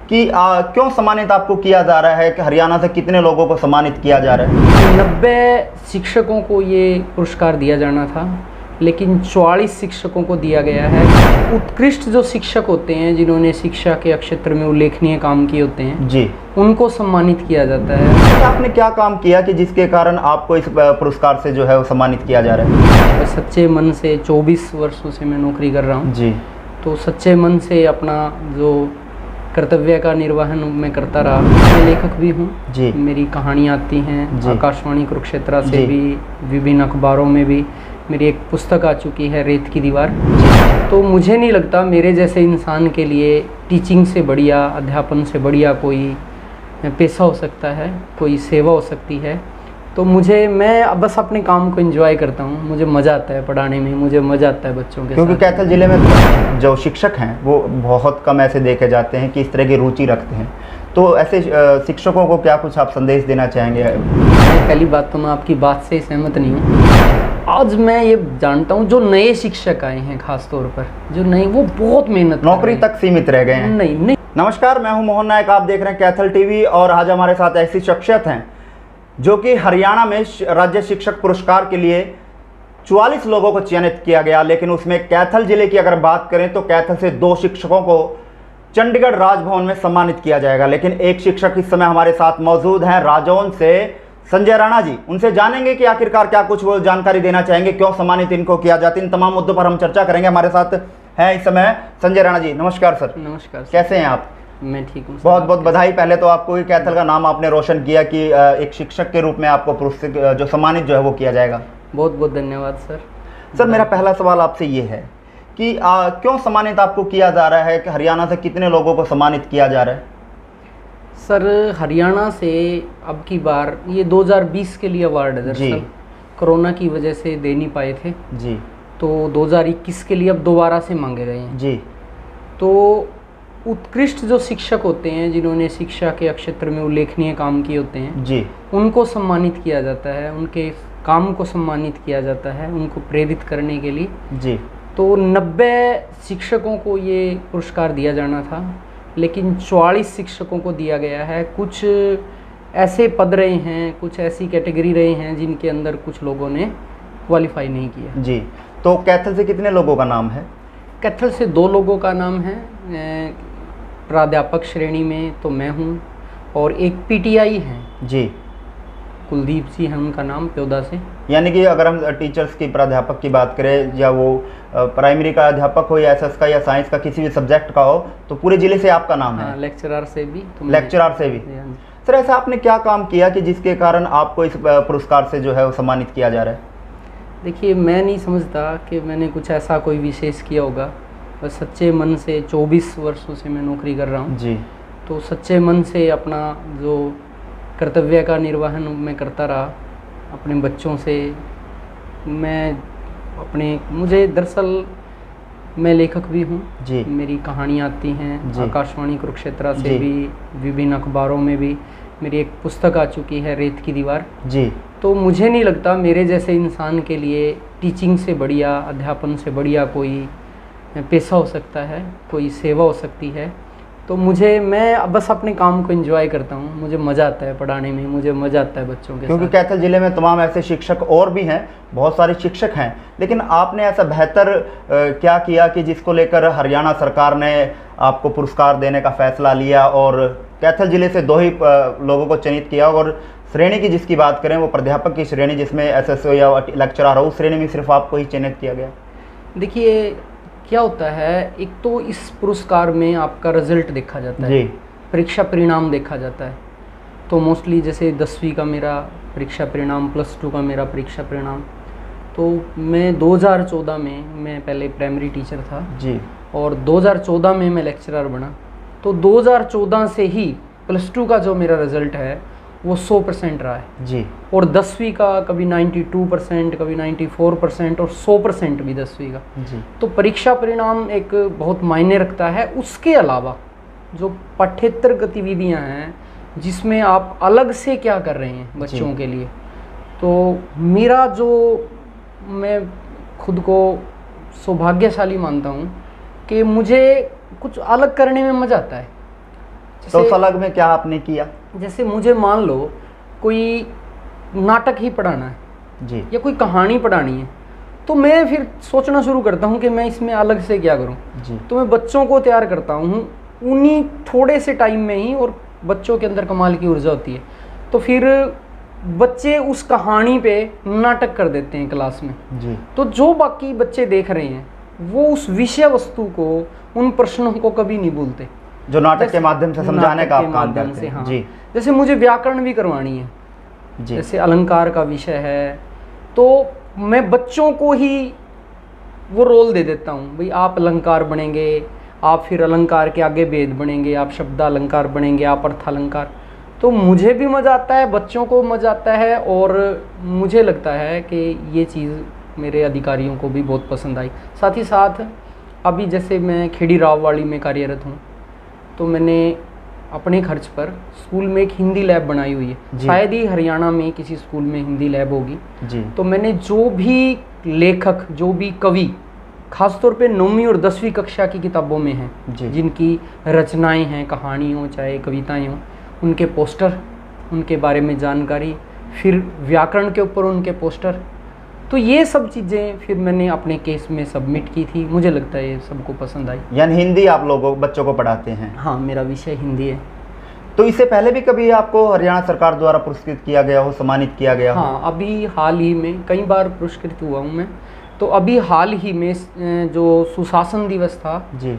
कि क्यों सम्मानित आपको किया जा रहा है, कि हरियाणा से कितने लोगों को सम्मानित किया जा रहा है? 90 शिक्षकों को ये पुरस्कार दिया जाना था, लेकिन 44 शिक्षकों को दिया गया है। उत्कृष्ट जो शिक्षक होते हैं, जिन्होंने शिक्षा के क्षेत्र में उल्लेखनीय काम किए होते हैं जी, उनको सम्मानित किया जाता है। आपने क्या काम किया कि जिसके कारण आपको इस पुरस्कार से जो है वो सम्मानित किया जा रहा है? सच्चे मन से 24 वर्षों से मैं नौकरी कर रहा हूँ जी, तो सच्चे मन से अपना जो कर्तव्य का निर्वहन मैं करता रहा। मैं लेखक भी हूँ जी, मेरी कहानियाँ आती हैं जी, आकाशवाणी कुरुक्षेत्र से जी, भी, विभिन्न अखबारों में भी। मेरी एक पुस्तक आ चुकी है, रेत की दीवार। तो मुझे नहीं लगता मेरे जैसे इंसान के लिए टीचिंग से बढ़िया, अध्यापन से बढ़िया कोई पेशा हो सकता है, कोई सेवा हो सकती है। तो मैं बस अपने काम को एंजॉय करता हूँ। मुझे मज़ा आता है पढ़ाने में, मुझे मज़ा आता है बच्चों के क्योंकि साथ। कैथल जिले में जो शिक्षक हैं वो बहुत कम ऐसे देखे जाते हैं कि इस तरह की रुचि रखते हैं। तो ऐसे शिक्षकों को क्या कुछ आप संदेश देना चाहेंगे? पहली बात तो मैं आपकी बात से सहमत नहीं हूँ। आज मैं ये जानता हूँ जो नए शिक्षक आए हैं, खास तौर पर जो नए, वो बहुत मेहनत नौकरी तक सीमित रह गए हैं। नहीं। नमस्कार, मैं हूं मोहन नायक, आप देख रहे हैं कैथल टीवी। और आज हमारे साथ ऐसी शख्सियत हैं जो कि हरियाणा में राज्य शिक्षक पुरस्कार के लिए 44 लोगों को चयनित किया गया, लेकिन उसमें कैथल जिले की अगर बात करें तो कैथल से 2 शिक्षकों को चंडीगढ़ राजभवन में सम्मानित किया जाएगा। लेकिन एक शिक्षक इस समय हमारे साथ मौजूद हैं, राजौन से संजय राणा जी। उनसे जानेंगे कि आखिरकार क्या कुछ वो जानकारी देना चाहेंगे, क्यों सम्मानित इनको किया जाता है। इन तमाम मुद्दों पर हम चर्चा करेंगे। हमारे साथ हैं इस समय संजय राणा जी। नमस्कार सर। नमस्कार सर। कैसे हैं आप? मैं ठीक हूँ। बहुत बहुत बधाई पहले तो आपको कि कैथल का नाम आपने रोशन किया कि एक शिक्षक के रूप में आपको पुरस्कृत जो सम्मानित जो है वो किया जाएगा। बहुत बहुत धन्यवाद सर। सर, मेरा पहला सवाल आपसे ये है कि क्यों सम्मानित आपको किया जा रहा है, कि हरियाणा से कितने लोगों को सम्मानित किया जा रहा है? सर, हरियाणा से अब की बार ये 2020 के लिए अवार्ड है दरअसल, कोरोना की वजह से दे नहीं पाए थे जी, तो 2021 के लिए अब दोबारा से मांगे गए हैं जी। तो उत्कृष्ट जो शिक्षक होते हैं, जिन्होंने शिक्षा के क्षेत्र में उल्लेखनीय काम किए होते हैं जी, उनको सम्मानित किया जाता है, उनके काम को सम्मानित किया जाता है, उनको प्रेरित करने के लिए। जी, तो 90 शिक्षकों को ये पुरस्कार दिया जाना था, लेकिन 44 शिक्षकों को दिया गया है। कुछ ऐसे पद रहे हैं, कुछ ऐसी कैटेगरी रहे हैं जिनके अंदर कुछ लोगों ने क्वालिफाई नहीं किया। जी। तो कैथल से कितने लोगों का नाम है? कैथल से 2 लोगों का नाम है। प्राध्यापक श्रेणी में तो मैं हूँ, और एक पीटीआई हैं जी, कुलदीप जी है उनका नाम, प्योदा से। यानी कि अगर हम टीचर्स की, प्राध्यापक की बात करें, या वो प्राइमरी का अध्यापक हो या एसएस का या साइंस का किसी भी सब्जेक्ट का हो, तो पूरे जिले से आपका नाम है? लेक्चरर से भी। लेक्चरर से भी। सर, ऐसा आपने क्या काम किया कि जिसके कारण आपको इस पुरस्कार से जो है वो सम्मानित किया जा रहा है? देखिए, मैं नहीं समझता कि मैंने कुछ ऐसा कोई विशेष किया होगा। बस सच्चे मन से 24 वर्षों से मैं नौकरी कर रहा हूँ जी, तो सच्चे मन से अपना जो कर्तव्य का निर्वहन मैं करता रहा अपने बच्चों से। मुझे दरअसल मैं लेखक भी हूँ जी, मेरी कहानियाँ आती हैं जी, आकाशवाणी कुरुक्षेत्र से जी, भी, विभिन्न अखबारों में भी। मेरी एक पुस्तक आ चुकी है, रेत की दीवार। जी। तो मुझे नहीं लगता मेरे जैसे इंसान के लिए टीचिंग से बढ़िया, अध्यापन से बढ़िया कोई पेशा हो सकता है, कोई सेवा हो सकती है। तो मैं बस अपने काम को एंजॉय करता हूँ। मुझे मज़ा आता है पढ़ाने में, मुझे मज़ा आता है बच्चों के साथ। क्योंकि कैथल जिले में तमाम ऐसे शिक्षक और भी हैं, बहुत सारे शिक्षक हैं, लेकिन आपने ऐसा बेहतर क्या किया कि जिसको लेकर हरियाणा सरकार ने आपको पुरस्कार देने का फैसला लिया, और कैथल जिले से 2 ही लोगों को चयनित किया। और श्रेणी की जिसकी बात करें, वो प्राध्यापक की श्रेणी, जिसमें एसएसओ या लेक्चरर हो, उस श्रेणी में सिर्फ आपको ही चयनित किया गया। देखिए, क्या होता है, एक तो इस पुरस्कार में आपका रिजल्ट देखा जाता है, परीक्षा परिणाम देखा जाता है। तो मोस्टली जैसे 10वीं का मेरा परीक्षा परिणाम, +2 का मेरा परीक्षा परिणाम। तो मैं 2014 में, मैं पहले प्राइमरी टीचर था जी, और 2014 में मैं लेक्चरर बना। तो 2014 से ही +2 का जो मेरा रिज़ल्ट है वो 100% रहा है जी, और 10वीं का कभी 92%, कभी 94% और 100% भी 10वीं का जी। तो परीक्षा परिणाम एक बहुत मायने रखता है। उसके अलावा जो पाठ्येतर गतिविधियां हैं जिसमें आप अलग से क्या कर रहे हैं बच्चों के लिए, तो मेरा जो, मैं खुद को सौभाग्यशाली मानता हूँ कि मुझे कुछ अलग करने में मज़ा आता है। तो उस अलग में क्या आपने किया? जैसे मुझे मान लो कोई नाटक ही पढ़ाना है जी या कोई कहानी पढ़ानी है, तो मैं फिर सोचना शुरू करता हूँ कि मैं इसमें अलग से क्या करूँ। जी तो मैं बच्चों को तैयार करता हूँ उन्हीं थोड़े से टाइम में ही, और बच्चों के अंदर कमाल की ऊर्जा होती है, तो फिर बच्चे उस कहानी पे नाटक कर देते हैं क्लास में। जी तो जो बाकी बच्चे देख रहे हैं वो उस विषय वस्तु को, उन प्रश्नों को कभी नहीं भूलते, जो नाटक के माध्यम से समझाने नाटक का आप के काम माध्यम करते से। हैं। हाँ, जी जैसे मुझे व्याकरण भी करवानी है, जी जैसे अलंकार का विषय है, तो मैं बच्चों को ही वो रोल दे देता हूँ, भाई आप अलंकार बनेंगे, आप फिर अलंकार के आगे वेद बनेंगे, आप शब्द अलंकार बनेंगे, आप अर्थालंकार। तो मुझे भी मज़ा आता है, बच्चों को मज़ा आता है, और मुझे लगता है कि ये चीज़ मेरे अधिकारियों को भी बहुत पसंद आई। साथ ही साथ अभी जैसे मैं खेड़ी राववाड़ी में कार्यरत हूँ, तो मैंने अपने खर्च पर स्कूल में एक हिंदी लैब बनाई हुई है। शायद ही हरियाणा में किसी स्कूल में हिंदी लैब होगी। जी तो मैंने जो भी लेखक, जो भी कवि, खासतौर पे 9वीं और 10वीं कक्षा की किताबों में हैं, जी जिनकी रचनाएं हैं, कहानी हो चाहे कविताएं हों, उनके पोस्टर, उनके बारे में जानकारी, फिर व्याकरण के ऊपर उनके पोस्टर, तो ये सब चीज़ें फिर मैंने अपने केस में सबमिट की थी। मुझे लगता है ये सबको पसंद आई। यानी हिंदी आप लोगों बच्चों को पढ़ाते हैं? हाँ, मेरा विषय हिंदी है। तो इससे पहले भी कभी आपको हरियाणा सरकार द्वारा पुरस्कृत किया गया हो, सम्मानित किया गया हो? हाँ, अभी हाल ही में कई बार पुरस्कृत हुआ हूँ मैं। तो अभी हाल ही में जो सुशासन दिवस था जी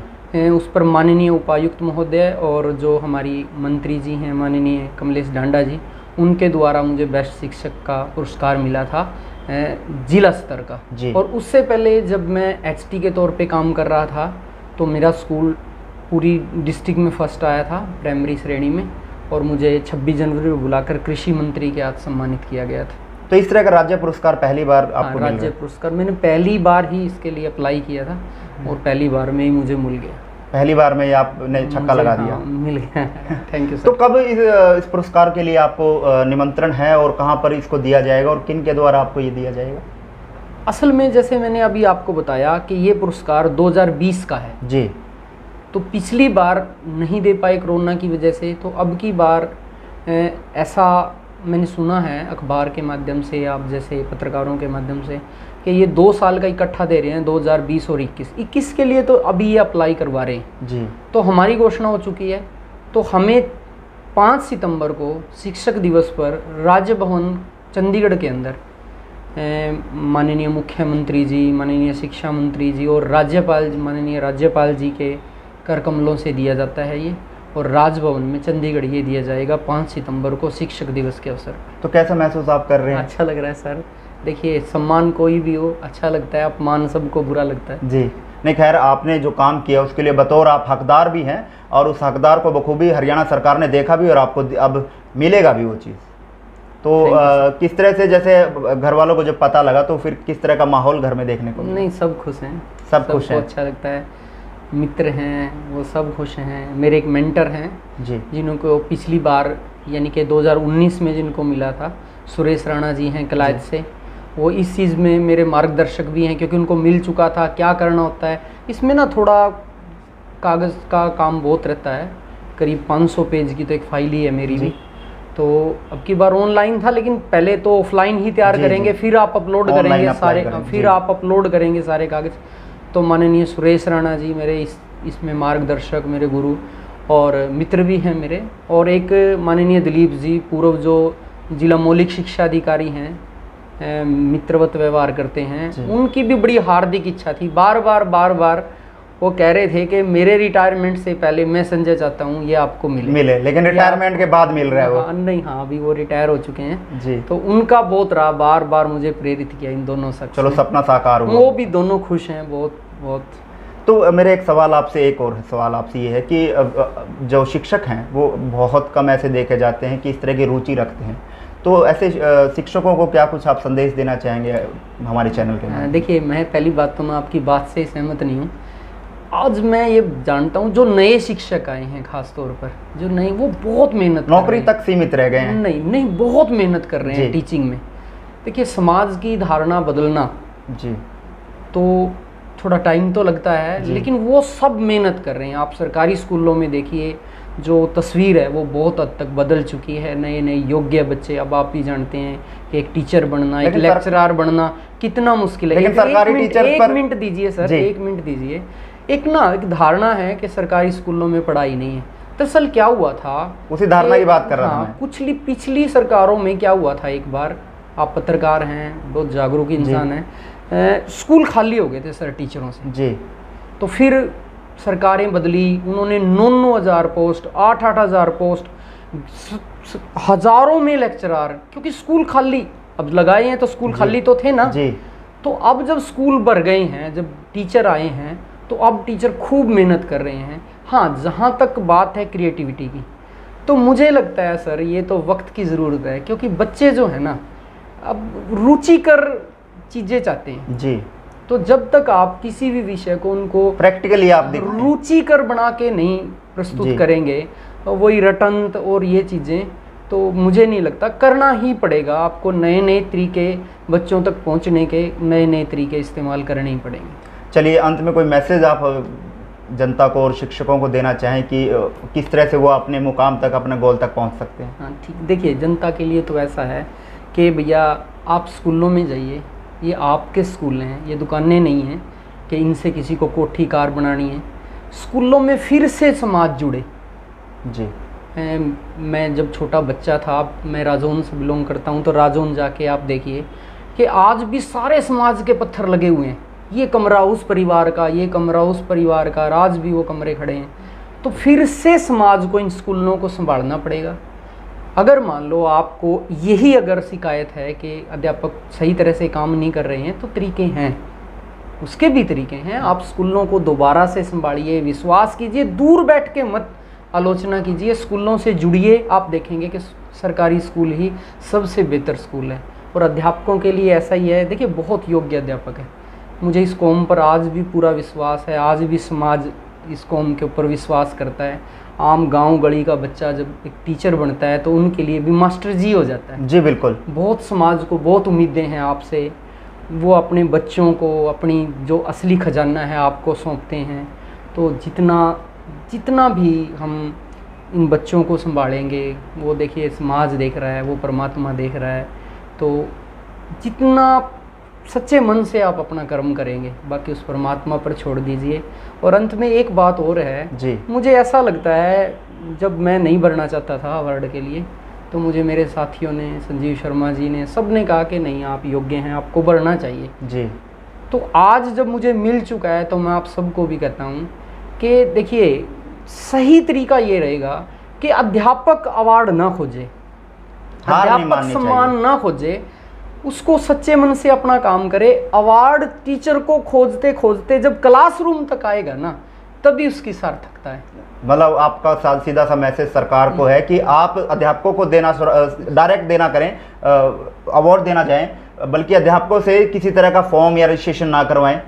उस पर माननीय उपायुक्त महोदय और जो हमारी मंत्री जी हैं माननीय कमलेश ढांडा जी, उनके द्वारा मुझे बेस्ट शिक्षक का पुरस्कार मिला था जिला स्तर का। जी। और उससे पहले जब मैं एचटी के तौर पे काम कर रहा था, तो मेरा स्कूल पूरी डिस्ट्रिक्ट में फर्स्ट आया था प्राइमरी श्रेणी में, और मुझे 26 जनवरी को बुलाकर कृषि मंत्री के हाथ सम्मानित किया गया था। तो इस तरह का राज्य पुरस्कार पहली बार आपको मिल रहा राज्य है? पुरस्कार मैंने पहली बार ही इसके लिए अप्लाई किया था, और पहली बार में ही मुझे मिल गया। पहली बार में ही आपने छक्का लगा दिया? हाँ, मिल गया। थैंक यू तो सर। कब इस पुरस्कार के लिए आपको निमंत्रण है और कहाँ पर इसको दिया जाएगा और किन के द्वारा आपको ये दिया जाएगा? असल में जैसे मैंने अभी आपको बताया कि ये पुरस्कार 2020 का है जी। तो पिछली बार नहीं दे पाए कोरोना की वजह से, तो अब की बार ऐसा मैंने सुना है अखबार के माध्यम से, आप जैसे पत्रकारों के माध्यम से, कि ये 2 साल का इकट्ठा दे रहे हैं, 2020 और 21 के लिए तो अभी ये अप्लाई करवा रहे हैं। जी। तो हमारी घोषणा हो चुकी है, तो हमें 5 सितंबर को शिक्षक दिवस पर राजभवन चंडीगढ़ के अंदर माननीय मुख्यमंत्री जी, माननीय शिक्षा मंत्री जी और राज्यपाल, माननीय राज्यपाल जी के कर कमलों से दिया जाता है ये, और राजभवन में चंडीगढ़ ये दिया जाएगा 5 सितंबर को शिक्षक दिवस के अवसर पर। तो कैसा महसूस आप कर रहे हैं? अच्छा लग रहा है सर। देखिए, सम्मान कोई भी हो अच्छा लगता है, अपमान सबको बुरा लगता है। जी। नहीं, खैर आपने जो काम किया उसके लिए बतौर आप हकदार भी हैं, और उस हकदार को बखूबी हरियाणा सरकार ने देखा भी और आपको अब मिलेगा भी वो चीज़। तो किस तरह से, जैसे घर वालों को जब पता लगा तो फिर किस तरह का माहौल घर में देखने को मिला? नहीं, सब खुश हैं, सब खुश हैं? अच्छा लगता है। मित्र हैं वो सब खुश हैं। मेरे एक मेंटर हैं जी, जिनको पिछली बार यानी कि 2019 में जिनको मिला था, सुरेश राणा जी हैं कलायत से। वो इस चीज़ में मेरे मार्गदर्शक भी हैं, क्योंकि उनको मिल चुका था क्या करना होता है। इसमें ना थोड़ा कागज़ का काम बहुत रहता है, करीब 500 पेज की तो एक फाइल ही है मेरी भी। तो अब की बार ऑनलाइन था, लेकिन पहले तो ऑफलाइन ही तैयार करेंगे, फिर आप अपलोड करेंगे सारे, फिर आप अपलोड करेंगे सारे कागज़। तो माननीय सुरेश राणा जी मेरे इसमें मार्गदर्शक, मेरे गुरु और मित्र भी हैं मेरे, और एक माननीय दिलीप जी पूर्व जो जिला मौलिक शिक्षा अधिकारी हैं, मित्रवत व्यवहार करते हैं, उनकी भी बड़ी हार्दिक इच्छा थी। बार बार वो कह रहे थे कि मेरे रिटायरमेंट से पहले मैं संजय चाहता हूँ ये आपको मिले, लेकिन रिटायरमेंट के बाद मिल रहा है वो? नहीं, हाँ, अभी वो रिटायर हो चुके हैं जी। तो उनका बहुत रहा, बार मुझे प्रेरित किया इन दोनों शख्स। चलो, सपना साकार हुआ। वो भी दोनों खुश हैं बहुत। तो मेरे एक सवाल आपसे, एक और सवाल आपसे ये है कि जो शिक्षक हैं वो बहुत कम ऐसे देखे जाते हैं कि इस तरह की रुचि रखते हैं, तो ऐसे शिक्षकों को क्या कुछ आप संदेश देना चाहेंगे हमारे चैनल के में? देखिए, मैं पहली बात तो मैं आपकी बात से सहमत नहीं हूँ। आज मैं ये जानता हूँ जो नए शिक्षक आए हैं, खास तौर पर जो नए, वो बहुत मेहनत, नौकरी तक सीमित रह गए हैं। नहीं, बहुत मेहनत कर रहे हैं टीचिंग में। देखिए, समाज की धारणा बदलना जी तो थोड़ा टाइम तो लगता है, लेकिन वो सब मेहनत कर रहे हैं। आप सरकारी स्कूलों में देखिए, जो तस्वीर है वो बहुत हद तक बदल चुकी है। नए नए योग्य बच्चे, अब आप भी जानते हैं कि एक टीचर बनना, एक लेक्चरर बनना कितना मुश्किल है। लेकिन सरकारी टीचर्स पर, एक मिनट दीजिए सर, एक मिनट दीजिए। एक धारणा है कि सरकारी स्कूलों में पढ़ाई नहीं है। दरअसल क्या हुआ था, उसी धारणा की बात कर रहा था। कुछ पिछली सरकारों में क्या हुआ था, एक बार, आप पत्रकार हैं, बहुत जागरूक इंसान हैं, स्कूल खाली हो गए थे सर टीचरों से जी। तो फिर सरकारें बदली, उन्होंने 9,000 पोस्ट, 8,000 पोस्ट, हजारों में लेक्चरर, क्योंकि स्कूल खाली अब लगाए हैं तो स्कूल खाली तो थे ना जी। तो अब जब स्कूल भर गए हैं, जब टीचर आए हैं तो अब टीचर खूब मेहनत कर रहे हैं। हाँ, जहाँ तक बात है क्रिएटिविटी की, तो मुझे लगता है सर ये तो वक्त की ज़रूरत है, क्योंकि बच्चे जो है ना अब रुचिकर चीज़ें चाहते हैं जी। तो जब तक आप किसी भी विषय को उनको प्रैक्टिकली आप रुचिकर बना के नहीं प्रस्तुत करेंगे, वही रटंत और ये चीज़ें, तो मुझे नहीं लगता, करना ही पड़ेगा आपको। नए नए तरीके बच्चों तक पहुंचने के, नए नए तरीके इस्तेमाल करने ही पड़ेंगे। चलिए, अंत में कोई मैसेज आप जनता को और शिक्षकों को देना चाहें कि किस तरह से वो अपने मुकाम तक, अपने गोल तक पहुंच सकते हैं? हाँ ठीक, देखिए जनता के लिए तो ऐसा है कि भैया आप स्कूलों में जाइए, ये आपके स्कूल हैं, ये दुकानें नहीं हैं कि इनसे किसी को कोठी कार बनानी है। स्कूलों में फिर से समाज जुड़े जी। मैं जब छोटा बच्चा था, मैं राजौन से बिलोंग करता हूँ, तो राजौन जाके आप देखिए कि आज भी सारे समाज के पत्थर लगे हुए हैं, ये कमरा उस परिवार का, ये कमरा उस परिवार का, आज भी वो कमरे खड़े हैं। तो फिर से समाज को, इन स्कूलों को संभालना पड़ेगा। अगर मान लो आपको यही अगर शिकायत है कि अध्यापक सही तरह से काम नहीं कर रहे हैं, तो तरीके हैं, उसके भी तरीके हैं। आप स्कूलों को दोबारा से संभालिए, विश्वास कीजिए, दूर बैठ के मत आलोचना कीजिए, स्कूलों से जुड़िए। आप देखेंगे कि सरकारी स्कूल ही सबसे बेहतर स्कूल है। और अध्यापकों के लिए ऐसा ही है, देखिए बहुत योग्य अध्यापक है, मुझे इस कौम पर आज भी पूरा विश्वास है, आज भी समाज इस कौम के ऊपर विश्वास करता है। आम गांव गली का बच्चा जब एक टीचर बनता है तो उनके लिए भी मास्टर जी हो जाता है। जी बिल्कुल। बहुत समाज को बहुत उम्मीदें हैं आपसे, वो अपने बच्चों को अपनी जो असली खजाना है आपको सौंपते हैं। तो जितना भी हम इन बच्चों को संभालेंगे, वो देखिए समाज देख रहा है, वो परमात्मा देख रहा है, तो जितना सच्चे मन से आप अपना कर्म करेंगे, बाकी उस परमात्मा पर छोड़ दीजिए। और अंत में एक बात और है जी, मुझे ऐसा लगता है, जब मैं नहीं भरना चाहता था अवार्ड के लिए, तो मुझे मेरे साथियों ने, संजीव शर्मा जी ने, सब ने कहा कि नहीं आप योग्य हैं, आपको भरना चाहिए जी। तो आज जब मुझे मिल चुका है, तो मैं आप सबको भी कहता हूँ कि देखिए सही तरीका ये रहेगा कि अध्यापक अवार्ड ना खोजे, अध्यापक सम्मान ना खोजे, उसको सच्चे मन से अपना काम करे। अवार्ड टीचर को खोजते खोजते जब क्लासरूम तक आएगा ना, तभी उसकी सार्थकता है। मतलब आपका सीधा सा मैसेज सरकार को है कि आप अध्यापकों को देना, डायरेक्ट देना करें, अवार्ड देना जाए, बल्कि अध्यापकों से किसी तरह का फॉर्म या रजिस्ट्रेशन ना करवाएं।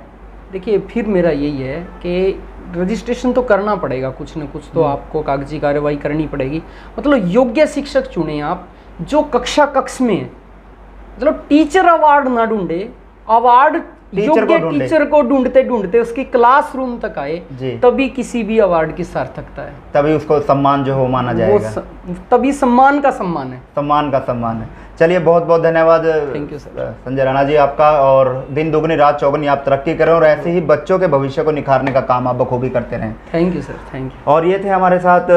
देखिए फिर मेरा यही है कि रजिस्ट्रेशन तो करना पड़ेगा, कुछ न कुछ तो आपको कागजी कार्रवाई करनी पड़ेगी। मतलब योग्य शिक्षक चुने आप, जो कक्ष में है। मतलब टीचर अवार्ड ना ढूंढे, अवार्ड योग्य टीचर को ढूंढते ढूंढते उसकी क्लासरूम तक आए, तभी किसी भी अवार्ड की सार्थकता है, तभी उसको सम्मान जो हो माना जाएगा, तभी सम्मान का सम्मान है, सम्मान का सम्मान है। चलिए बहुत बहुत धन्यवाद संजय राणा जी आपका, और दिन दुगनी रात चौगुनी आप तरक्की करें और ऐसे ही बच्चों के भविष्य को निखारने का काम आप बखूबी करते रहें। Thank you sir, thank you. और ये थे हमारे साथ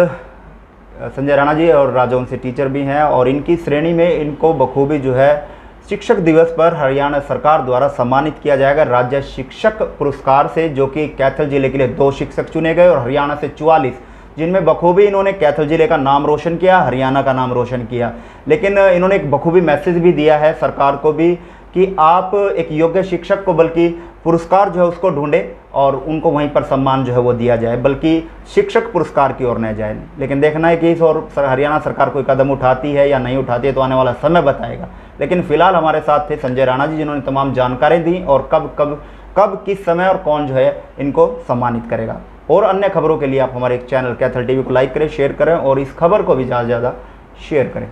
संजय राणा जी, और राजौन से टीचर भी हैं, और इनकी श्रेणी में इनको बखूबी जो है शिक्षक दिवस पर हरियाणा सरकार द्वारा सम्मानित किया जाएगा राज्य शिक्षक पुरस्कार से, जो कि कैथल जिले के लिए 2 शिक्षक चुने गए और हरियाणा से 44, जिनमें बखूबी इन्होंने कैथल जिले का नाम रोशन किया, हरियाणा का नाम रोशन किया। लेकिन इन्होंने एक बखूबी मैसेज भी दिया है सरकार को भी कि आप एक योग्य शिक्षक को, बल्कि पुरस्कार जो है उसको ढूंढें और उनको वहीं पर सम्मान जो है वो दिया जाए, बल्कि शिक्षक पुरस्कार की ओर न जाए। लेकिन देखना है कि इस और हरियाणा सरकार कोई कदम उठाती है या नहीं उठाती है, तो आने वाला समय बताएगा। लेकिन फिलहाल हमारे साथ थे संजय राणा जी, जिन्होंने तमाम जानकारी दी और कब किस समय और कौन जो है इनको सम्मानित करेगा। और अन्य खबरों के लिए आप हमारे एक चैनल कैथल टीवी को लाइक करें, शेयर करें और इस खबर को भी ज़्यादा से ज़्यादा शेयर करें।